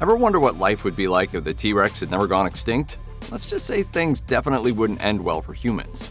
Ever wonder what life would be like if the T-Rex had never gone extinct? Let's just say things definitely wouldn't end well for humans.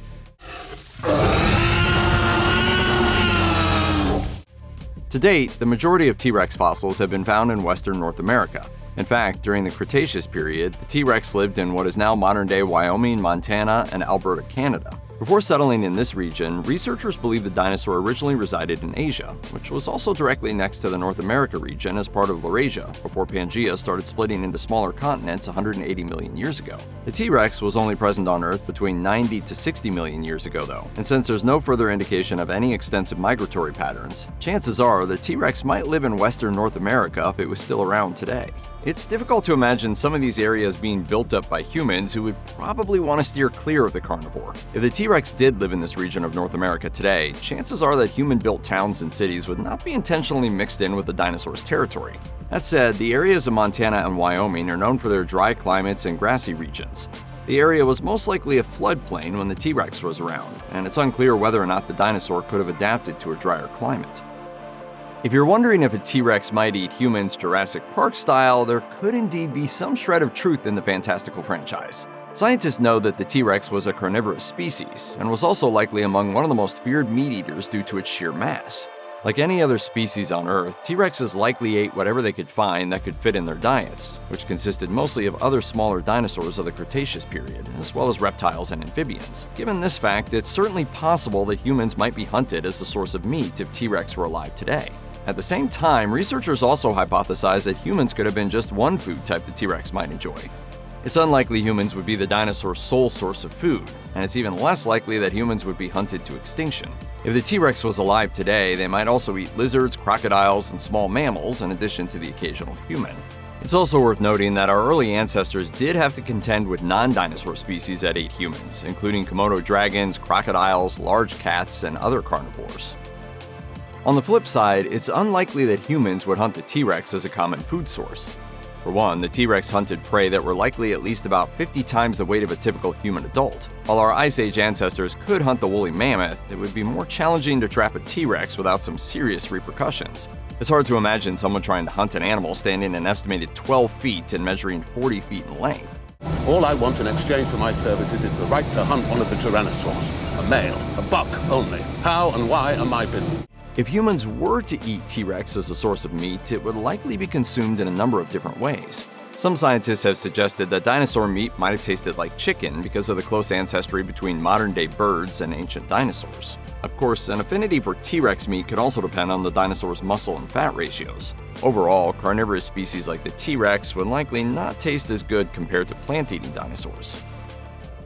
To date, the majority of T-Rex fossils have been found in western North America. In fact, during the Cretaceous period, the T-Rex lived in what is now modern-day Wyoming, Montana, and Alberta, Canada. Before settling in this region, researchers believe the dinosaur originally resided in Asia, which was also directly next to the North America region as part of Laurasia, before Pangaea started splitting into smaller continents 180 million years ago. The T-Rex was only present on Earth between 90 to 60 million years ago, though, and since there's no further indication of any extensive migratory patterns, chances are the T-Rex might live in western North America if it was still around today. It's difficult to imagine some of these areas being built up by humans who would probably want to steer clear of the carnivore. If the T-Rex did live in this region of North America today, chances are that human-built towns and cities would not be intentionally mixed in with the dinosaur's territory. That said, the areas of Montana and Wyoming are known for their dry climates and grassy regions. The area was most likely a floodplain when the T-Rex was around, and it's unclear whether or not the dinosaur could have adapted to a drier climate. If you're wondering if a T-Rex might eat humans Jurassic Park style, there could indeed be some shred of truth in the fantastical franchise. Scientists know that the T-Rex was a carnivorous species, and was also likely among one of the most feared meat-eaters due to its sheer mass. Like any other species on Earth, T-Rexes likely ate whatever they could find that could fit in their diets, which consisted mostly of other smaller dinosaurs of the Cretaceous period, as well as reptiles and amphibians. Given this fact, it's certainly possible that humans might be hunted as a source of meat if T-Rex were alive today. At the same time, researchers also hypothesize that humans could have been just one food type the T-Rex might enjoy. It's unlikely humans would be the dinosaur's sole source of food, and it's even less likely that humans would be hunted to extinction. If the T-Rex was alive today, they might also eat lizards, crocodiles, and small mammals in addition to the occasional human. It's also worth noting that our early ancestors did have to contend with non-dinosaur species that ate humans, including Komodo dragons, crocodiles, large cats, and other carnivores. On the flip side, it's unlikely that humans would hunt the T-Rex as a common food source. For one, the T-Rex hunted prey that were likely at least about 50 times the weight of a typical human adult. While our Ice Age ancestors could hunt the woolly mammoth, it would be more challenging to trap a T-Rex without some serious repercussions. It's hard to imagine someone trying to hunt an animal standing an estimated 12 feet and measuring 40 feet in length. All I want in exchange for my services is the right to hunt one of the Tyrannosaurs. A male, a buck only. How and why are my business. If humans were to eat T-Rex as a source of meat, it would likely be consumed in a number of different ways. Some scientists have suggested that dinosaur meat might have tasted like chicken because of the close ancestry between modern-day birds and ancient dinosaurs. Of course, an affinity for T-Rex meat could also depend on the dinosaur's muscle and fat ratios. Overall, carnivorous species like the T-Rex would likely not taste as good compared to plant-eating dinosaurs.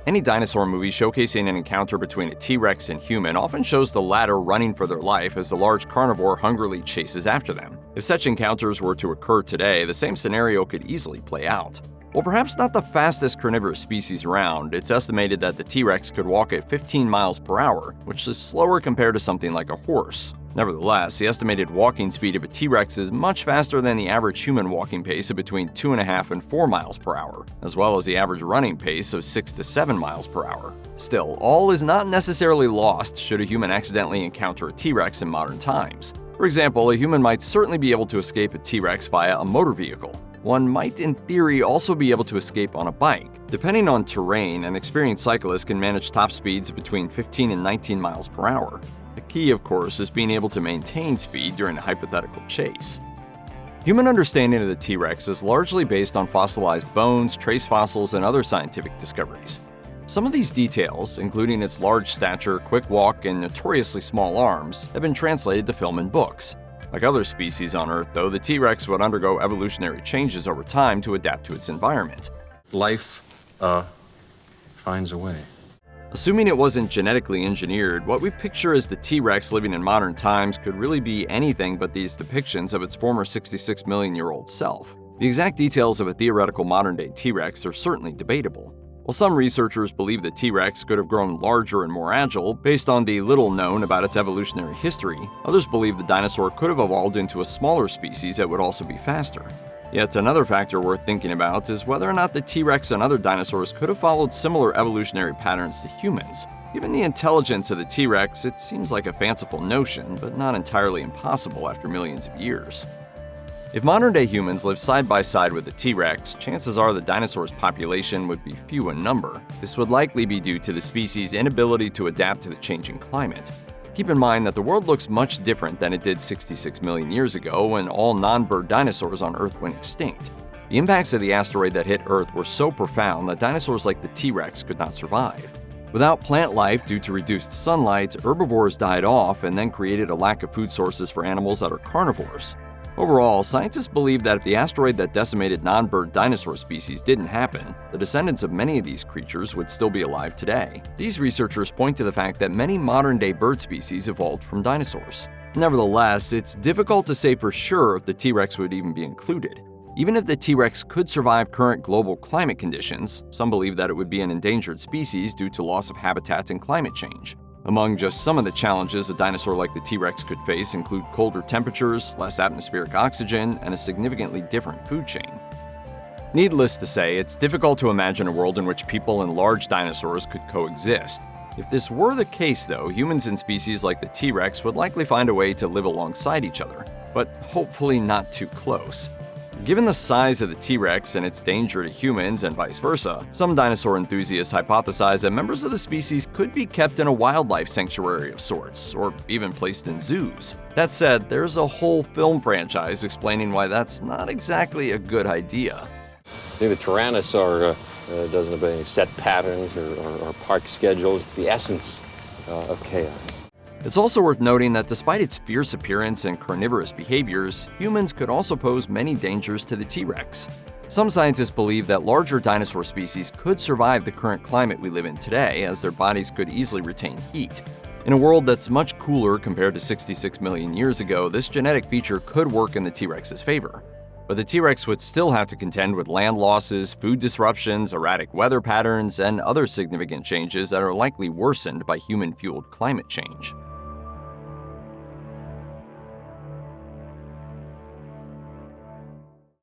Any dinosaur movie showcasing an encounter between a T-Rex and human often shows the latter running for their life as the large carnivore hungrily chases after them. If such encounters were to occur today, the same scenario could easily play out. While perhaps not the fastest carnivorous species around, it's estimated that the T-Rex could walk at 15 miles per hour, which is slower compared to something like a horse. Nevertheless, the estimated walking speed of a T-Rex is much faster than the average human walking pace of between 2.5 and 4 miles per hour, as well as the average running pace of 6 to 7 miles per hour. Still, all is not necessarily lost should a human accidentally encounter a T-Rex in modern times. For example, a human might certainly be able to escape a T-Rex via a motor vehicle. One might, in theory, also be able to escape on a bike. Depending on terrain, an experienced cyclist can manage top speeds of between 15 and 19 miles per hour. The key, of course, is being able to maintain speed during a hypothetical chase. Human understanding of the T-Rex is largely based on fossilized bones, trace fossils, and other scientific discoveries. Some of these details, including its large stature, quick walk, and notoriously small arms, have been translated to film and books. Like other species on Earth, though, the T-Rex would undergo evolutionary changes over time to adapt to its environment. Life, finds a way. Assuming it wasn't genetically engineered, what we picture as the T-Rex living in modern times could really be anything but these depictions of its former 66-million-year-old self. The exact details of a theoretical modern-day T-Rex are certainly debatable. While some researchers believe the T-Rex could have grown larger and more agile based on the little known about its evolutionary history, others believe the dinosaur could have evolved into a smaller species that would also be faster. Yet another factor worth thinking about is whether or not the T-Rex and other dinosaurs could have followed similar evolutionary patterns to humans. Given the intelligence of the T-Rex, it seems like a fanciful notion, but not entirely impossible after millions of years. If modern-day humans lived side by side with the T-Rex, chances are the dinosaurs' population would be few in number. This would likely be due to the species' inability to adapt to the changing climate. Keep in mind that the world looks much different than it did 66 million years ago when all non-bird dinosaurs on Earth went extinct. The impacts of the asteroid that hit Earth were so profound that dinosaurs like the T-Rex could not survive. Without plant life due to reduced sunlight, herbivores died off and then created a lack of food sources for animals that are carnivores. Overall, scientists believe that if the asteroid that decimated non-bird dinosaur species didn't happen, the descendants of many of these creatures would still be alive today. These researchers point to the fact that many modern-day bird species evolved from dinosaurs. Nevertheless, it's difficult to say for sure if the T-Rex would even be included. Even if the T-Rex could survive current global climate conditions, some believe that it would be an endangered species due to loss of habitat and climate change. Among just some of the challenges a dinosaur like the T-Rex could face include colder temperatures, less atmospheric oxygen, and a significantly different food chain. Needless to say, it's difficult to imagine a world in which people and large dinosaurs could coexist. If this were the case, though, humans and species like the T-Rex would likely find a way to live alongside each other, but hopefully not too close. Given the size of the T-Rex and its danger to humans and vice versa, some dinosaur enthusiasts hypothesize that members of the species could be kept in a wildlife sanctuary of sorts, or even placed in zoos. That said, there's a whole film franchise explaining why that's not exactly a good idea. See, the Tyrannosaur doesn't obey any set patterns or park schedules. It's the essence of chaos. It's also worth noting that despite its fierce appearance and carnivorous behaviors, humans could also pose many dangers to the T-Rex. Some scientists believe that larger dinosaur species could survive the current climate we live in today, as their bodies could easily retain heat. In a world that's much cooler compared to 66 million years ago, this genetic feature could work in the T-Rex's favor. But the T-Rex would still have to contend with land losses, food disruptions, erratic weather patterns, and other significant changes that are likely worsened by human-fueled climate change.